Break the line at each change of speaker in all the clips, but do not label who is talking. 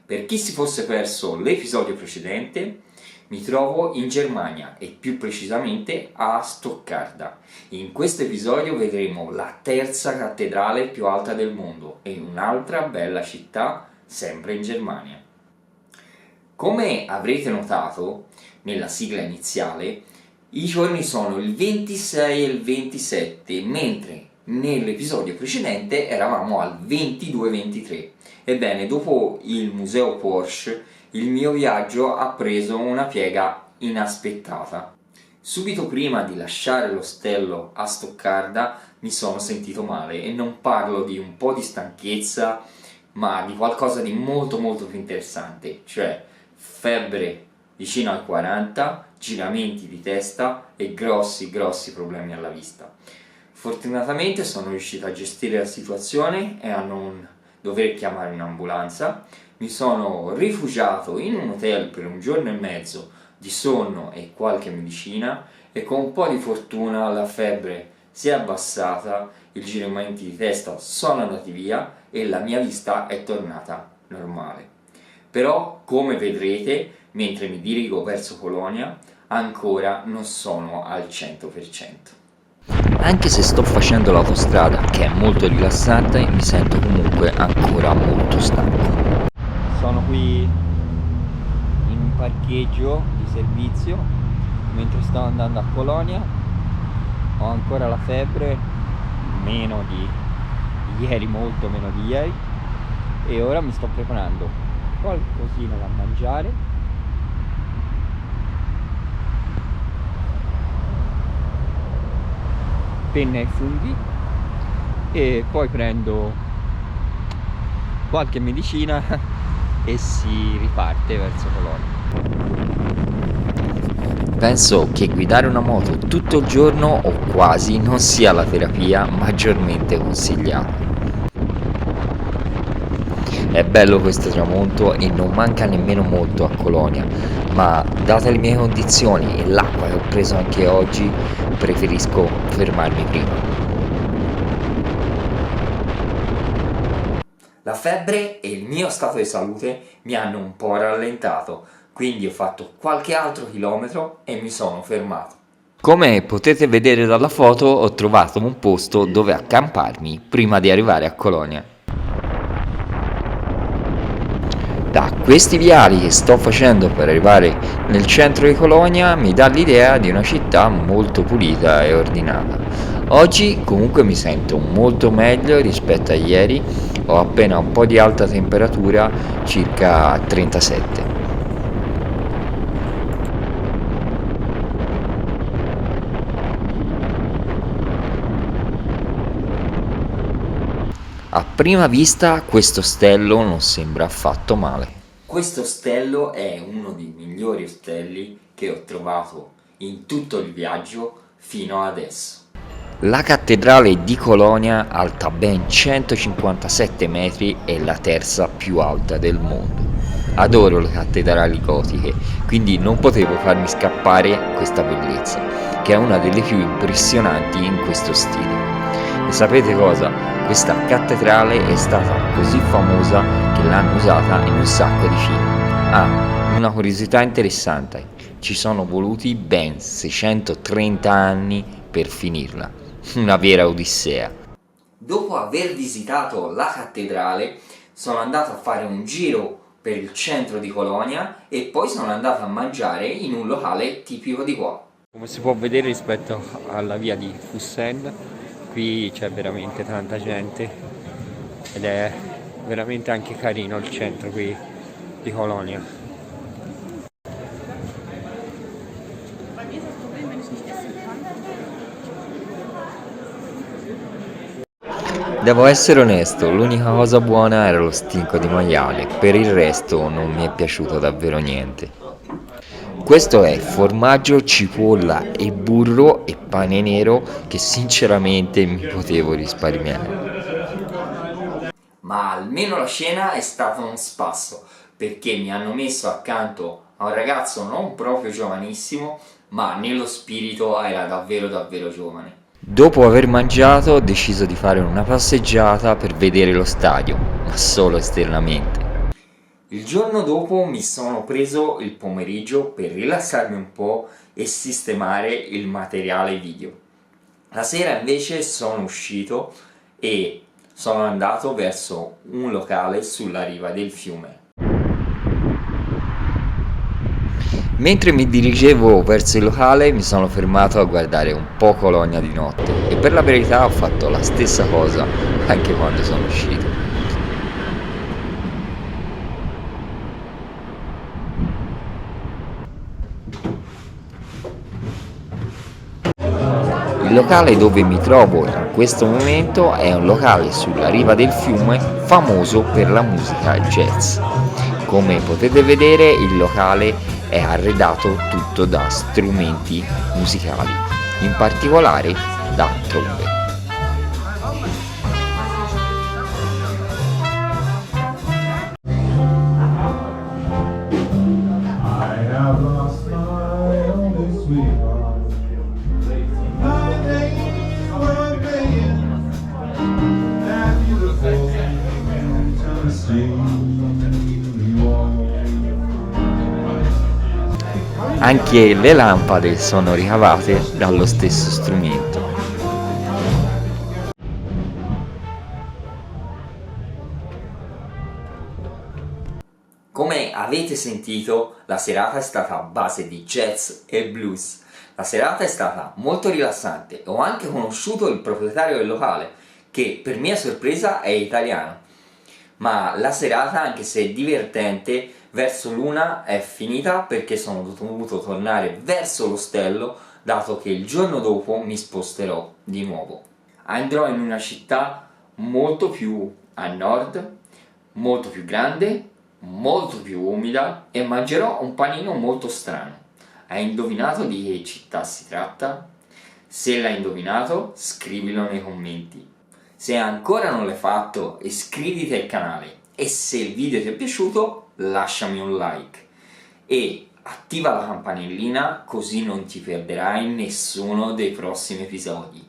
Per chi si fosse perso l'episodio precedente, mi trovo in Germania e più precisamente a Stoccarda. In questo episodio vedremo la terza cattedrale più alta del mondo e un'altra bella città sempre in Germania. Come avrete notato nella sigla iniziale, i giorni sono il 26 e il 27, mentre nell'episodio precedente eravamo al 22-23. Ebbene, dopo il museo Porsche, il mio viaggio ha preso una piega inaspettata. Subito prima di lasciare l'ostello a Stoccarda mi sono sentito male e non parlo di un po' di stanchezza, ma di qualcosa di molto più interessante, cioè febbre vicino ai 40, giramenti di testa e grossi problemi alla vista. Fortunatamente sono riuscito a gestire la situazione e a non dover chiamare un'ambulanza. Mi sono rifugiato in un hotel per un giorno e mezzo di sonno e qualche medicina e con un po' di fortuna la febbre si è abbassata, i giramenti di testa sono andati via e la mia vista è tornata normale. Però, come vedrete, mentre mi dirigo verso Colonia, ancora non sono al 100%. Anche se sto facendo l'autostrada, che è molto rilassante, mi sento comunque ancora molto stanco. Sono qui in un parcheggio di servizio, mentre sto andando a Colonia. Ho ancora la febbre, meno di ieri, molto meno di ieri, e ora mi sto preparando qualcosina da mangiare. Penna e funghi, e poi prendo qualche medicina e si riparte verso Colonia. Penso che guidare una moto tutto il giorno o quasi non sia la terapia maggiormente consigliata. È bello questo tramonto e non manca nemmeno molto a Colonia, ma date le mie condizioni e l'acqua che ho preso anche oggi, preferisco fermarmi prima. La febbre e il mio stato di salute mi hanno un po' rallentato, quindi ho fatto qualche altro chilometro e mi sono fermato. Come potete vedere dalla foto, ho trovato un posto dove accamparmi prima di arrivare a Colonia. Da questi viali che sto facendo per arrivare nel centro di Colonia mi dà l'idea di una città molto pulita e ordinata. Oggi comunque mi sento molto meglio rispetto a ieri, ho appena un po' di alta temperatura, circa 37. A prima vista questo ostello non sembra affatto male. Questo ostello è uno dei migliori ostelli che ho trovato in tutto il viaggio fino adesso. La cattedrale di Colonia, alta ben 157 metri, è la terza più alta del mondo. Adoro le cattedrali gotiche, quindi non potevo farmi scappare questa bellezza, che è una delle più impressionanti in questo stile. E sapete cosa? Questa cattedrale è stata così famosa che l'hanno usata in un sacco di film. Una curiosità interessante, ci sono voluti ben 630 anni per finirla, una vera odissea. Dopo aver visitato la cattedrale sono andato a fare un giro per il centro di Colonia e poi sono andato a mangiare in un locale tipico di qua. Come si può vedere rispetto alla via di Fussen, qui c'è veramente tanta gente ed è veramente anche carino il centro qui di Colonia. Devo essere onesto, l'unica cosa buona era lo stinco di maiale, per il resto non mi è piaciuto davvero niente. Questo è formaggio, cipolla e burro e pane nero che sinceramente mi potevo risparmiare. Ma almeno la cena è stata un spasso, perché mi hanno messo accanto a un ragazzo non proprio giovanissimo, ma nello spirito era davvero giovane. Dopo aver mangiato ho deciso di fare una passeggiata per vedere lo stadio, ma solo esternamente. Il giorno dopo mi sono preso il pomeriggio per rilassarmi un po' e sistemare il materiale video. La sera invece sono uscito e sono andato verso un locale sulla riva del fiume. Mentre mi dirigevo verso il locale mi sono fermato a guardare un po' Cologna di notte e per la verità ho fatto la stessa cosa anche quando sono uscito. Il locale dove mi trovo in questo momento è un locale sulla riva del fiume famoso per la musica jazz. Come potete vedere il locale è arredato tutto da strumenti musicali, in particolare da trombe.
I have lost my only sweetheart. My days were playing that beautiful Tennessee walk.
Anche le lampade sono ricavate dallo stesso strumento. Come avete sentito, la serata è stata a base di jazz e blues. La serata è stata molto rilassante. Ho anche conosciuto il proprietario del locale, che per mia sorpresa è italiano. Ma la serata, anche se divertente, verso l'una è finita perché sono dovuto tornare verso l'ostello, dato che il giorno dopo mi sposterò di nuovo. Andrò in una città molto più a nord, molto più grande, molto più umida e mangerò un panino molto strano. Hai indovinato di che città si tratta? Se l'hai indovinato, scrivilo nei commenti. Se ancora non l'hai fatto, iscriviti al canale e se il video ti è piaciuto, lasciami un like e attiva la campanellina così non ti perderai nessuno dei prossimi episodi.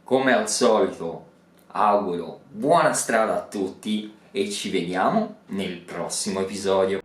Come al solito, auguro buona strada a tutti e ci vediamo nel prossimo episodio.